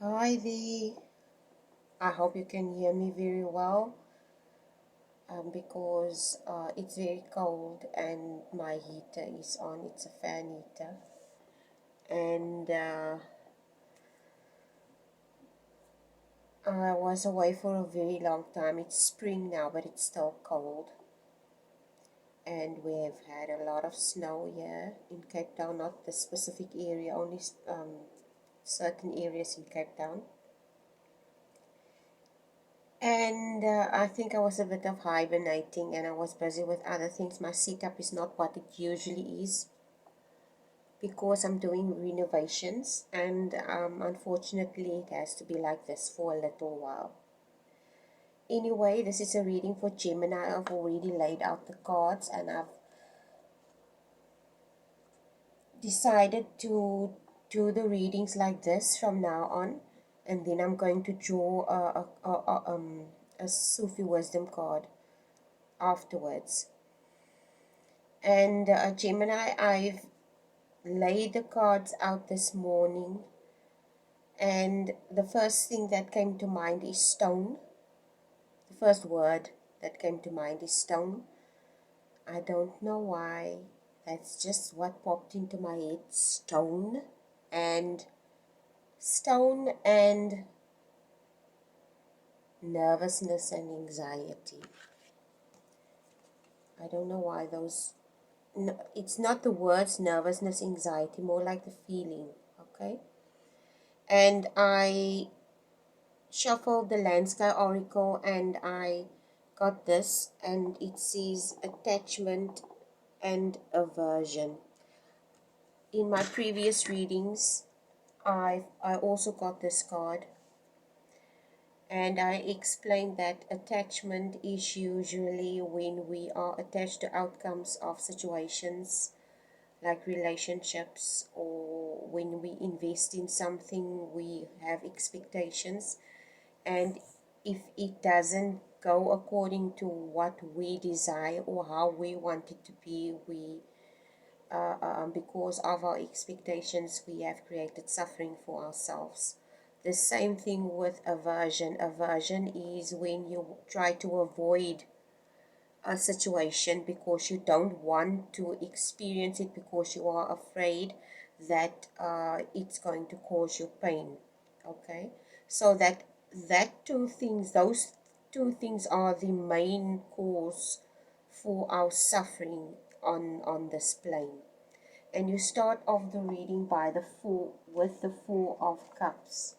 Hi there. I hope you can hear me very well because it's very cold and my heater is on. It's a fan heater. And I was away for a very long time. It's spring now, but it's still cold. And we have had a lot of snow here in Cape Town, not the specific area, only certain areas in Cape Town. And I think I was a bit of hibernating and I was busy with other things. My setup is not what it usually is because I'm doing renovations, and unfortunately it has to be like this for a little while. Anyway, this is a reading for Gemini. I've already laid out the cards and I've decided to do the readings like this from now on, and then I'm going to draw a Sufi wisdom card afterwards. And Gemini, I've laid the cards out this morning, and the first thing that came to mind is stone. The first word that came to mind is stone. I don't know why. That's just what popped into my head. And stone and nervousness and anxiety. I don't know why those. No, it's not the words nervousness, anxiety, more like the feeling. Okay. And I shuffled the Landscape Oracle and I got this, and it says attachment and aversion. In my previous readings, I also got this card, and I explained that attachment is usually when we are attached to outcomes of situations like relationships, or when we invest in something we have expectations, and if it doesn't go according to what we desire or how we want it to be, we because of our expectations we have created suffering for ourselves. The same thing with aversion. Aversion is when you try to avoid a situation because you don't want to experience it, because you are afraid that it's going to cause you pain. Okay, so those two things are the main cause for our suffering on this plane. And you start off the reading by the Four of Cups.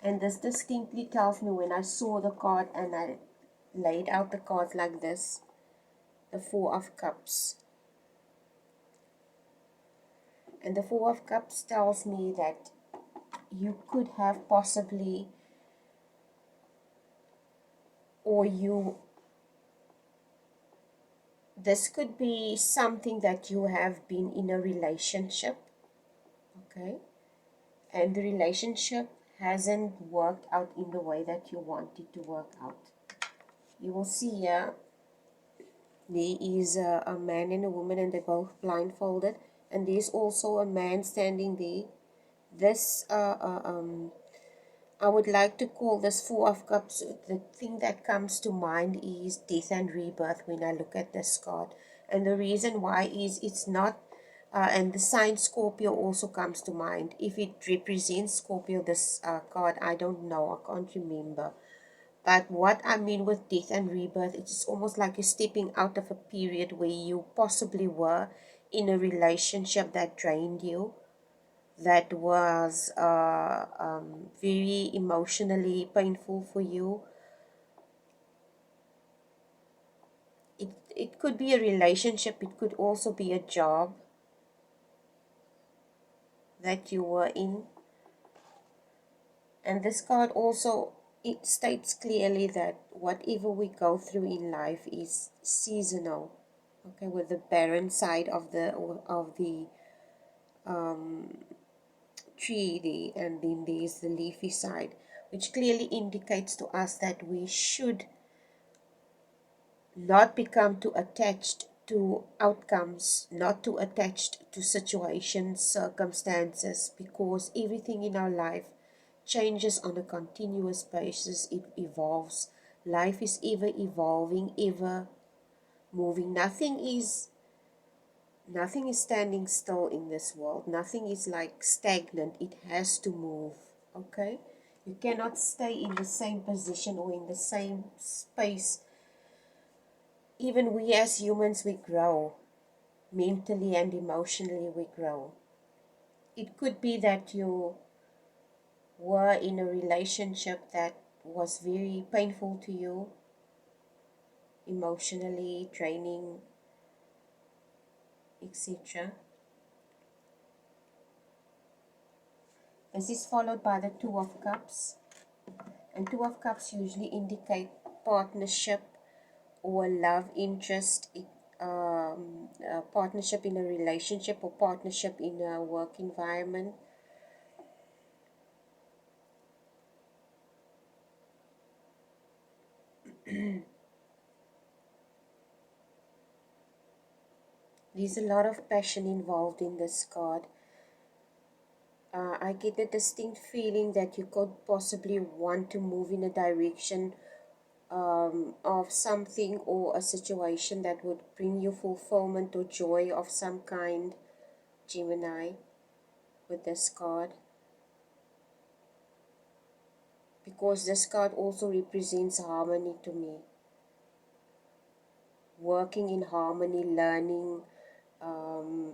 And this distinctly tells me, when I saw the card and I laid out the cards like this, the Four of Cups. And the Four of Cups tells me that you could have possibly, or this could be something that you have been in a relationship, okay? And the relationship hasn't worked out in the way that you want it to work out. You will see here, there is a man and a woman, and they're both blindfolded, and there's also a man standing there. This I would like to call this Four of Cups. The thing that comes to mind is death and rebirth when I look at this card. And the reason why is it's not, and the sign Scorpio also comes to mind. If it represents Scorpio, this card, I don't know, I can't remember. But what I mean with death and rebirth, it's almost like you're stepping out of a period where you possibly were in a relationship that drained you, that was very emotionally painful for you. It could be a relationship, it could also be a job that you were in. And this card also, it states clearly that whatever we go through in life is seasonal. Okay, with the barren side of the tree there, and then there's the leafy side, which clearly indicates to us that we should not become too attached to outcomes, not too attached to situations, circumstances, because everything in our life changes on a continuous basis. It evolves. Life is ever evolving, ever moving. Nothing is standing still in this world. Nothing is like stagnant. It has to move. Okay? You cannot stay in the same position or in the same space. Even we as humans, we grow. Mentally and emotionally, we grow. It could be that you were in a relationship that was very painful to you, emotionally, draining, etc. This is followed by the Two of Cups. And Two of Cups usually indicate partnership or love interest, partnership in a relationship or partnership in a work environment. There's a lot of passion involved in this card. I get a distinct feeling that you could possibly want to move in a direction of something or a situation that would bring you fulfillment or joy of some kind, Gemini, with this card. Because this card also represents harmony to me. Working in harmony, learning, um,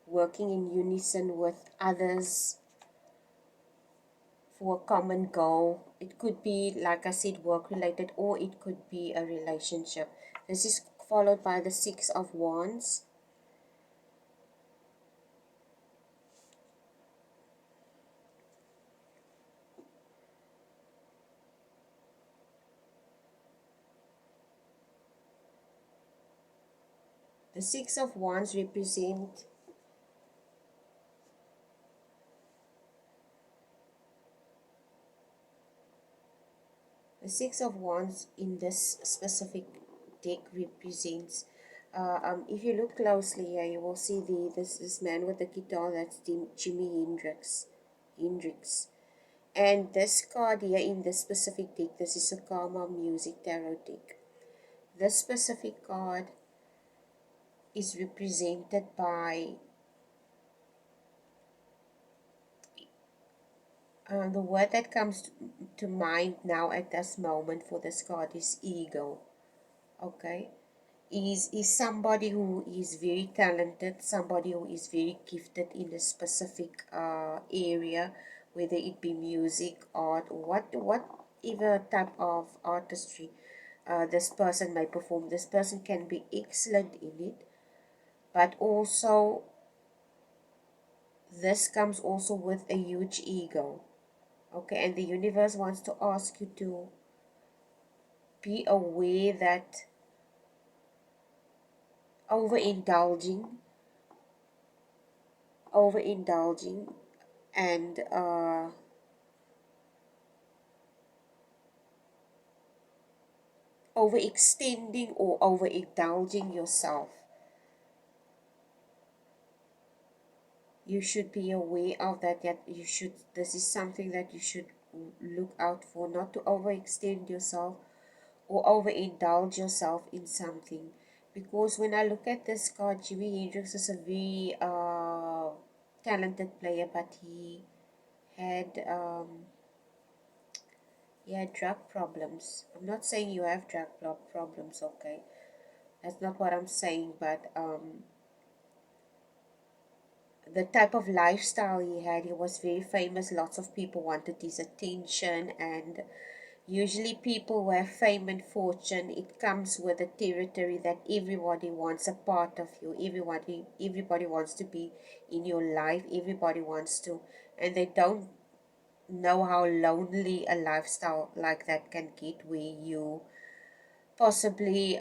working in unison with others for a common goal. It could be, like I said, work related, or it could be a relationship. This is followed by the Six of Wands. The Six of Wands represent the Six of Wands in this specific deck represents, if you look closely here, you will see this man with the guitar. That's Jimi Hendrix. And this card here in this specific deck, this is a Karma Music Tarot deck. This specific card is represented by the word that comes to mind now at this moment for this card is ego. Okay, is somebody who is very talented, somebody who is very gifted in a specific area, whether it be music, art, or whatever type of artistry this person may perform. This person can be excellent in it, but also this comes also with a huge ego. Okay, and the universe wants to ask you to be aware that overindulging overindulging and overextending or overindulging yourself, you should be aware of that you should, this is something that you should look out for, not to overextend yourself or overindulge yourself in something. Because when I look at this card, Jimi Hendrix is a very talented player, but had um, he had drug problems. I'm not saying you have drug problems, okay? That's not what I'm saying, but the type of lifestyle he had, he was very famous. Lots of people wanted his attention, and usually people who have fame and fortune, it comes with a territory that everybody wants a part of you. Everybody wants to be in your life. Everybody wants to, and they don't know how lonely a lifestyle like that can get, where you possibly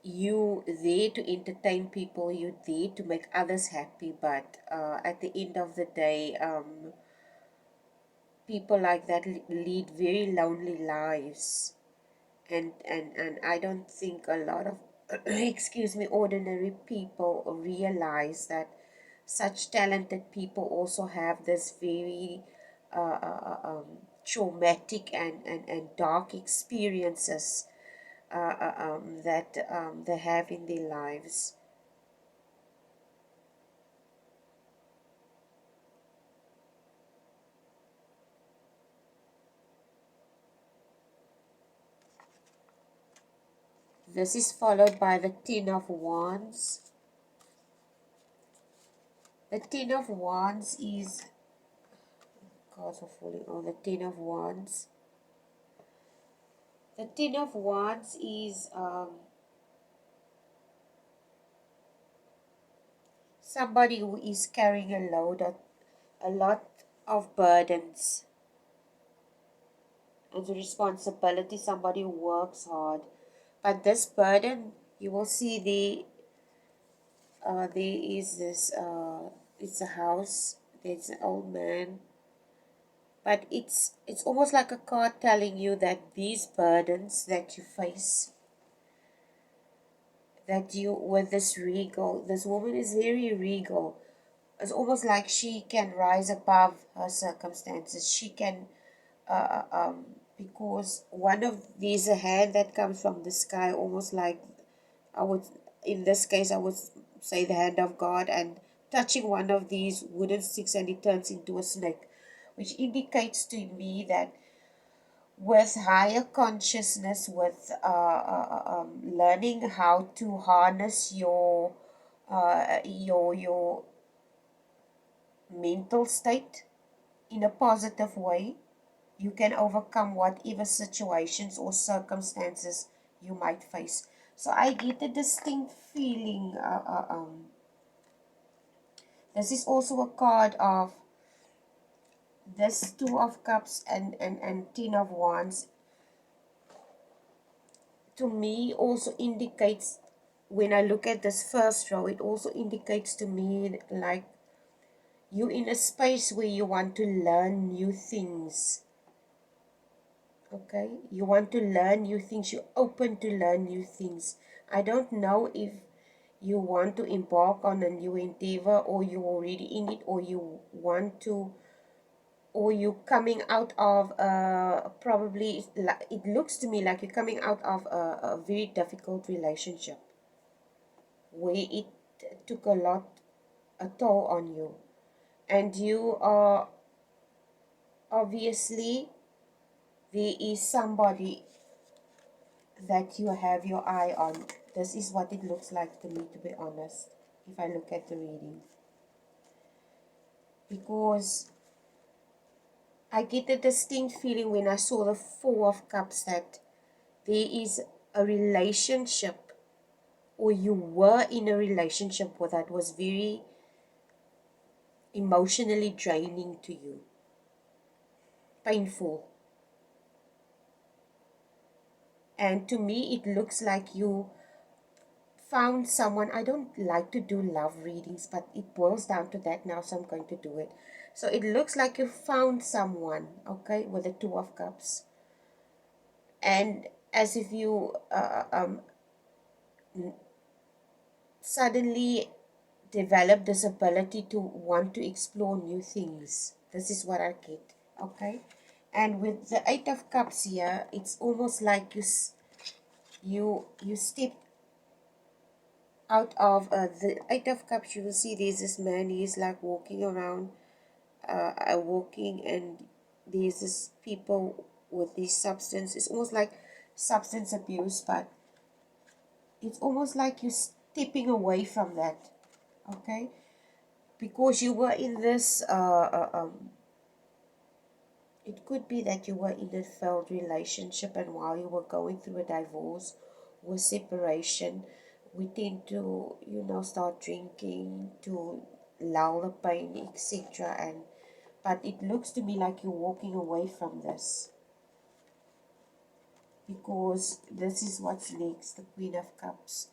you there to entertain people, you there to make others happy, but at the end of the day, people like that lead very lonely lives, and I don't think a lot of excuse me, ordinary people realize that such talented people also have this very traumatic and dark experiences that they have in their lives. This is followed by the Ten of Wands. The Ten of Wands is cards are falling on the Ten of Wands. The Ten of Wands is somebody who is carrying a lot of burdens and responsibility. Somebody who works hard, but this burden, you will see there is this it's a house. There's an old man, but it's almost like a card telling you that these burdens that you face, that you with this regal, this woman is very regal. It's almost like she can rise above her circumstances. She can because one of these, a hand that comes from the sky, almost like, I would, in this case I would say the hand of God, and touching one of these wooden sticks, and it turns into a snake, which indicates to me that with higher consciousness, with learning how to harness your mental state in a positive way, you can overcome whatever situations or circumstances you might face. So I get a distinct feeling. This is also a card of this Two of Cups and Ten of Wands. To me, also indicates, when I look at this first row, it also indicates to me like you in a space where you want to learn new things. Okay, you want to learn new things, you're open to learn new things. I don't know if you want to embark on a new endeavor, or you're already in it, or you want to, or you coming out of probably, it looks to me like you're coming out of a very difficult relationship where it took a toll on you, and you are obviously, there is somebody that you have your eye on. This is what it looks like to me, to be honest, if I look at the reading. Because I get a distinct feeling when I saw the Four of Cups that there is a relationship, or you were in a relationship where that was very emotionally draining to you, painful. And to me, it looks like you found someone. I don't like to do love readings, but it boils down to that now, so I'm going to do it. So it looks like you found someone, okay, with the Two of Cups, and as if you suddenly develop this ability to want to explore new things. This is what I get, okay. And with the Eight of Cups here, it's almost like you step out of the Eight of Cups. You will see there's this man. He's like walking around, walking, and there's this people with this substance. It's almost like substance abuse, but it's almost like you're stepping away from that, okay, because you were in this. It could be that you were in a failed relationship, and while you were going through a divorce or separation, we tend to, start drinking to lull the pain, etc. And but it looks to me like you're walking away from this, because this is what's next. The Queen of Cups.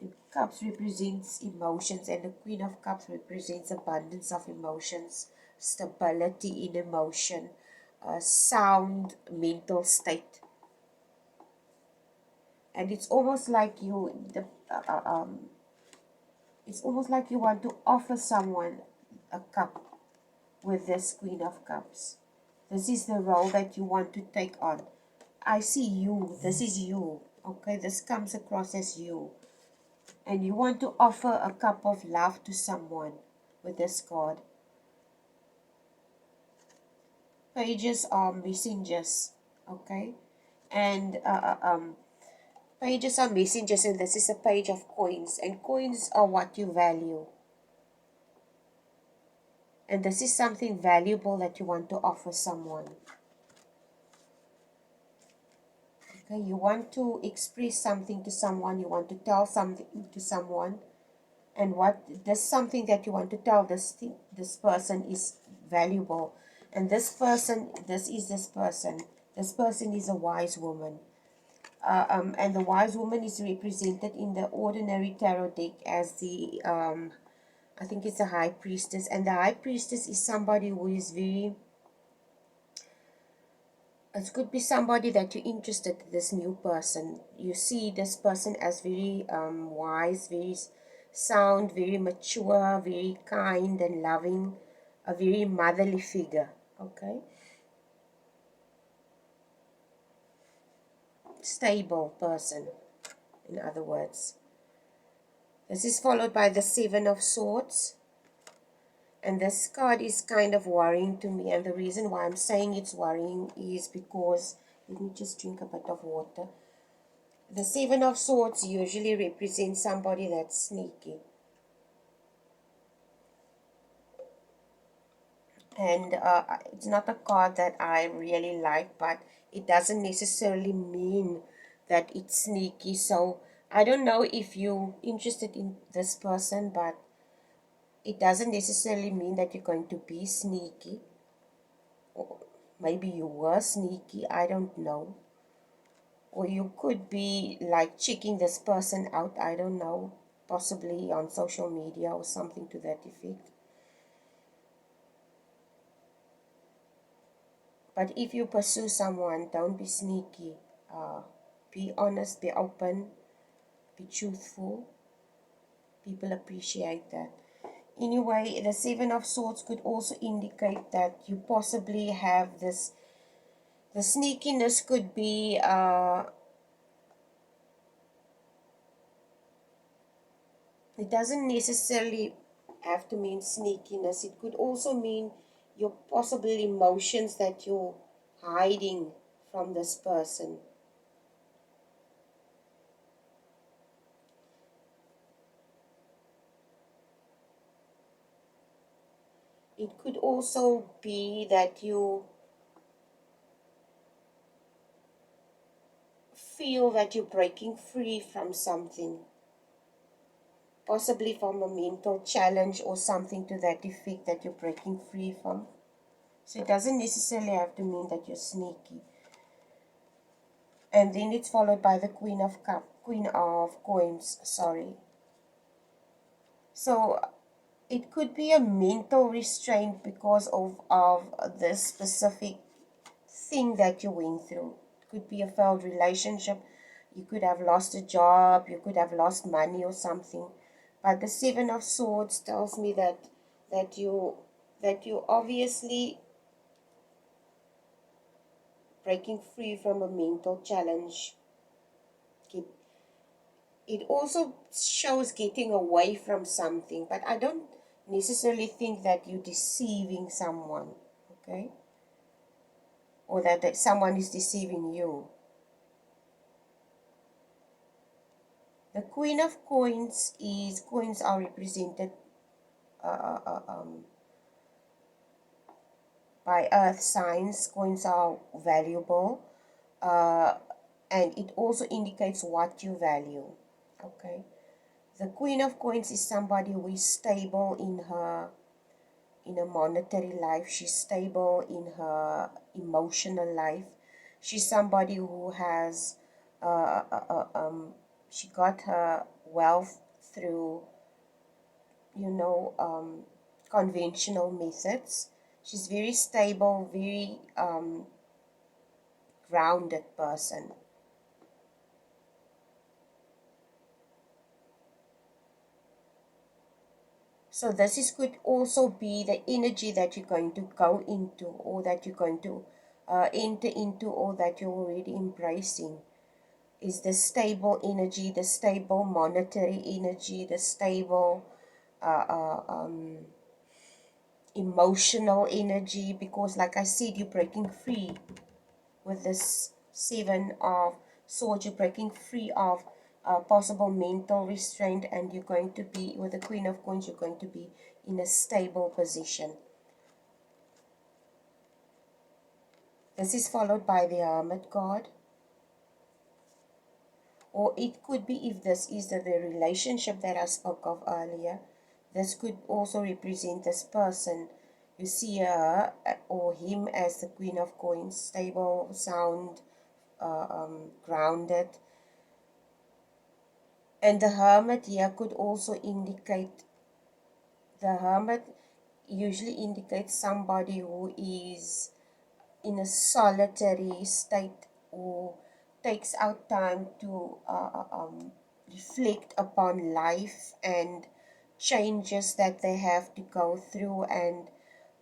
And Cups represents emotions, and the Queen of Cups represents abundance of emotions, stability in emotion, a sound mental state. And it's almost like it's almost like you want to offer someone a cup with this Queen of Cups. This is the role that you want to take on. I see you. This is you. Okay, this comes across as you. And you want to offer a cup of love to someone with this card. Pages are messengers. Okay, and pages are messengers, and this is a page of coins. And coins are what you value. And this is something valuable that you want to offer someone. Okay, you want to express something to someone, you want to tell something to someone, and what this something that you want to tell this person is valuable. And this person, this person is a wise woman. And the wise woman is represented in the ordinary tarot deck as the I think it's a high priestess. And the high priestess is somebody who is very, it could be somebody that you're interested in, this new person. You see this person as very wise, very sound, very mature, very kind and loving, a very motherly figure. Okay, stable person, in other words. This is followed by the Seven of Swords. And this card is kind of worrying to me. And the reason why I'm saying it's worrying is because, let me just drink a bit of water. The Seven of Swords usually represents somebody that's sneaky. And it's not a card that I really like, but it doesn't necessarily mean that it's sneaky. So I don't know if you're interested in this person, but it doesn't necessarily mean that you're going to be sneaky. Or maybe you were sneaky, I don't know. Or you could be like checking this person out, I don't know, possibly on social media or something to that effect. But if you pursue someone, don't be sneaky. Be honest, be open, be truthful. People appreciate that. Anyway, the Seven of Swords could also indicate that you possibly have this, the sneakiness could be it doesn't necessarily have to mean sneakiness. It could also mean your possible emotions that you're hiding from this person. It could also be that you feel that you're breaking free from something, possibly from a mental challenge or something to that effect that you're breaking free from. So it doesn't necessarily have to mean that you're sneaky. And then it's followed by the Queen of Coins, sorry. So it could be a mental restraint because of this specific thing that you went through. It could be a failed relationship. You could have lost a job. You could have lost money or something. But the Seven of Swords tells me that you obviously breaking free from a mental challenge. It also shows getting away from something, but I don't necessarily think that you're deceiving someone, okay? Or that someone is deceiving you. The Queen of Coins are represented by earth signs. Coins are valuable, and it also indicates what you value, okay? The Queen of Coins is somebody who is stable in a monetary life. She's stable in her emotional life. She's somebody who has she got her wealth through conventional methods. She's very stable, very grounded person. So this is could also be the energy that you're going to go into, or that you're going to enter into, or that you're already embracing, is the stable energy, the stable monetary energy, the stable uh, uh, um, emotional energy. Because like I said, you're breaking free with this Seven of Swords. You're breaking free of possible mental restraint, and you're going to be, with the Queen of Coins, you're going to be in a stable position. This is followed by the Hermit card. Or it could be, if this is the relationship that I spoke of earlier, this could also represent this person. You see her or him as the Queen of Coins, stable, sound, grounded. And the Hermit here could also indicate, the Hermit usually indicates somebody who is in a solitary state, or takes out time to reflect upon life and changes that they have to go through. And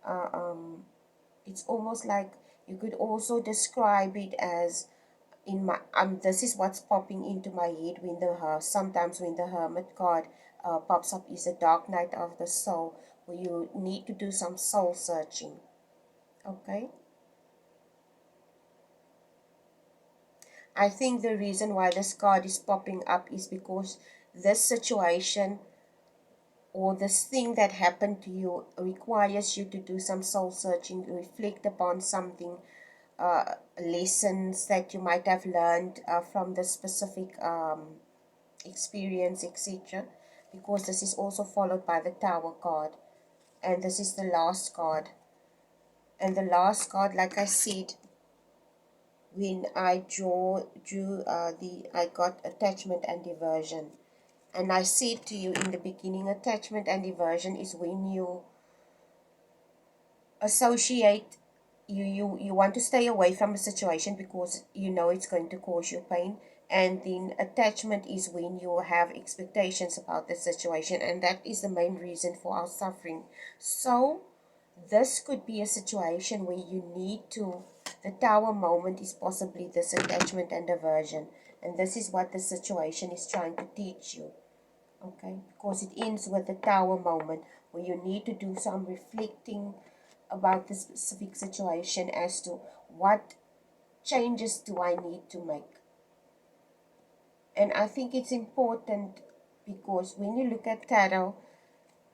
uh, um, it's almost like you could also describe it as, in my this is what's popping into my head when sometimes when the Hermit card pops up, is a dark night of the soul, where you need to do some soul searching. Okay, I think the reason why this card is popping up is because this situation, or this thing that happened to you, requires you to do some soul searching, reflect upon something, lessons that you might have learned from the specific experience, etc. Because this is also followed by the Tower card, and this is the last card. And the last card, like I said, when I I got attachment and diversion. And I said to you in the beginning, attachment and diversion is when you associate, you want to stay away from a situation because you know it's going to cause you pain. And then attachment is when you have expectations about the situation, and that is the main reason for our suffering. So this could be a situation where you need to, the Tower moment is possibly this attachment and aversion, and this is what the situation is trying to teach you. Okay, because it ends with the Tower moment, where you need to do some reflecting about the specific situation as to what changes do I need to make. And I think it's important, because when you look at tarot,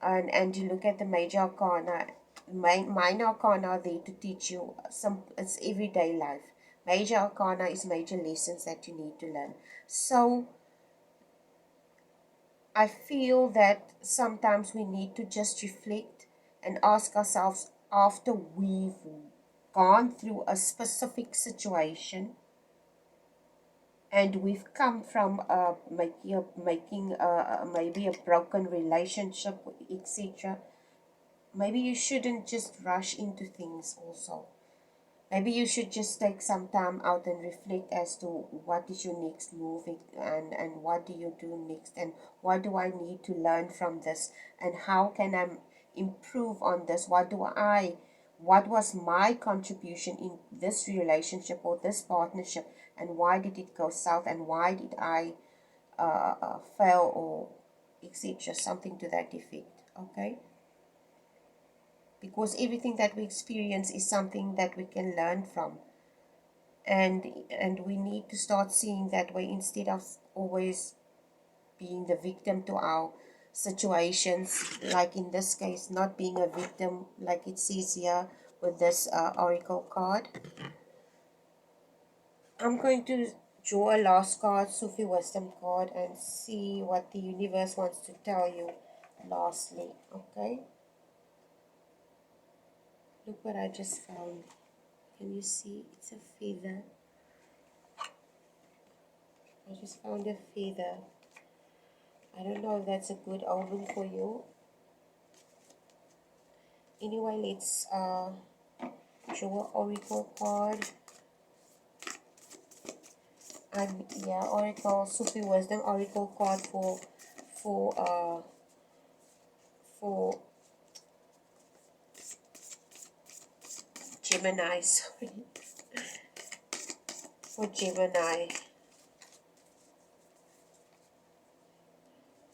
and you look at the major arcana, minor arcana are there to teach you some, it's everyday life. Major arcana is major lessons that you need to learn. So I feel that sometimes we need to just reflect and ask ourselves, after we've gone through a specific situation, and we've come from making maybe a broken relationship, etc. Maybe you shouldn't just rush into things also. Maybe you should just take some time out and reflect as to what is your next move, and what do you do next, and what do I need to learn from this, and how can I improve on this, what was my contribution in this relationship or this partnership, and why did it go south, and why did I fail, or etc., something to that effect. Okay, because everything that we experience is something that we can learn from, and we need to start seeing that way, instead of always being the victim to our situations. Like in this case, not being a victim, like it says here with this oracle card. I'm going to draw a last card, Sufi Wisdom card, and see what the universe wants to tell you lastly. Okay, look what I just found. Can you see? It's a feather. I just found a feather. I don't know if that's a good omen for you. Anyway, let's draw oracle card. And yeah, oracle, Sufi Wisdom oracle card for for Gemini, sorry. For Gemini.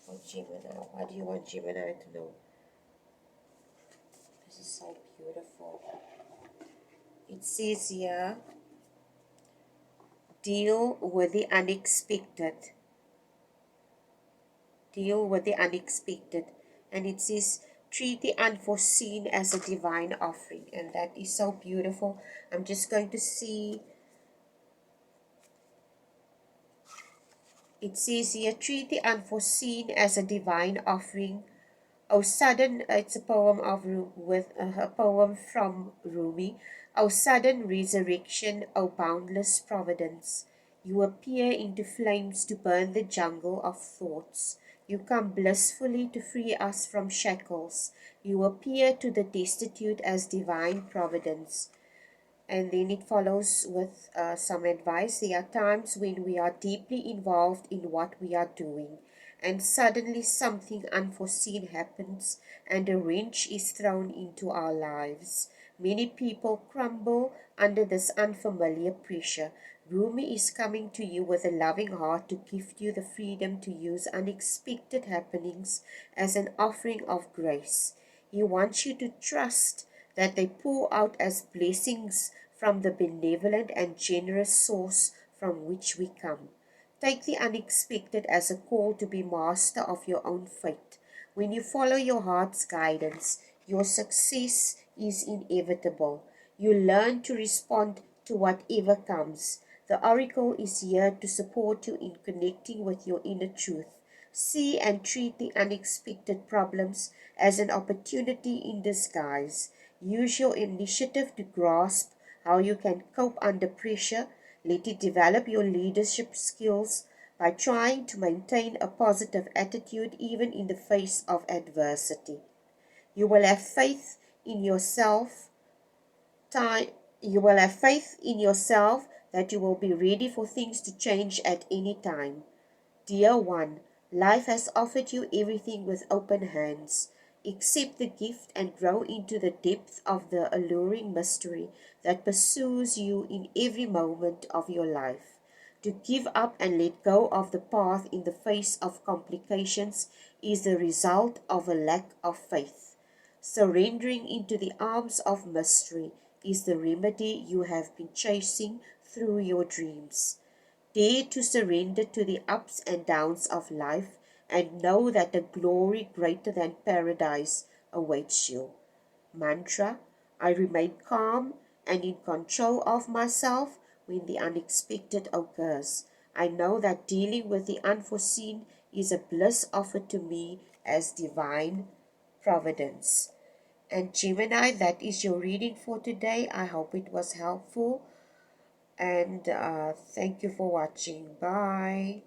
For Gemini. What do you want Gemini to know? This is so beautiful. It says here, deal with the unexpected. Deal with the unexpected. And it says, treat the unforeseen as a divine offering. And that is so beautiful. I'm just going to see. It says here, treat the unforeseen as a divine offering. Oh, sudden, it's a poem of a poem from Rumi. Oh, sudden resurrection, oh, boundless providence. You appear into flames to burn the jungle of thoughts. You come blissfully to free us from shackles. You appear to the destitute as divine providence. And then it follows with some advice. There are times when we are deeply involved in what we are doing, and suddenly something unforeseen happens, and a wrench is thrown into our lives. Many people crumble under this unfamiliar pressure. Rumi is coming to you with a loving heart to gift you the freedom to use unexpected happenings as an offering of grace. He wants you to trust that they pour out as blessings from the benevolent and generous source from which we come. Take the unexpected as a call to be master of your own fate. When you follow your heart's guidance, your success is inevitable. You learn to respond to whatever comes. The oracle is here to support you in connecting with your inner truth. See and treat the unexpected problems as an opportunity in disguise. Use your initiative to grasp how you can cope under pressure. Let it develop your leadership skills by trying to maintain a positive attitude even in the face of adversity. You will have faith in yourself. You will have faith in yourself that you will be ready for things to change at any time. Dear one, life has offered you everything with open hands. Accept the gift and grow into the depth of the alluring mystery that pursues you in every moment of your life. To give up and let go of the path in the face of complications is the result of a lack of faith. Surrendering into the arms of mystery is the remedy you have been chasing through your dreams. Dare to surrender to the ups and downs of life and know that a glory greater than paradise awaits you. Mantra: I remain calm and in control of myself when the unexpected occurs. I know that dealing with the unforeseen is a bliss offered to me as divine providence. And Gemini, that is your reading for today. I hope it was helpful. And thank you for watching. Bye.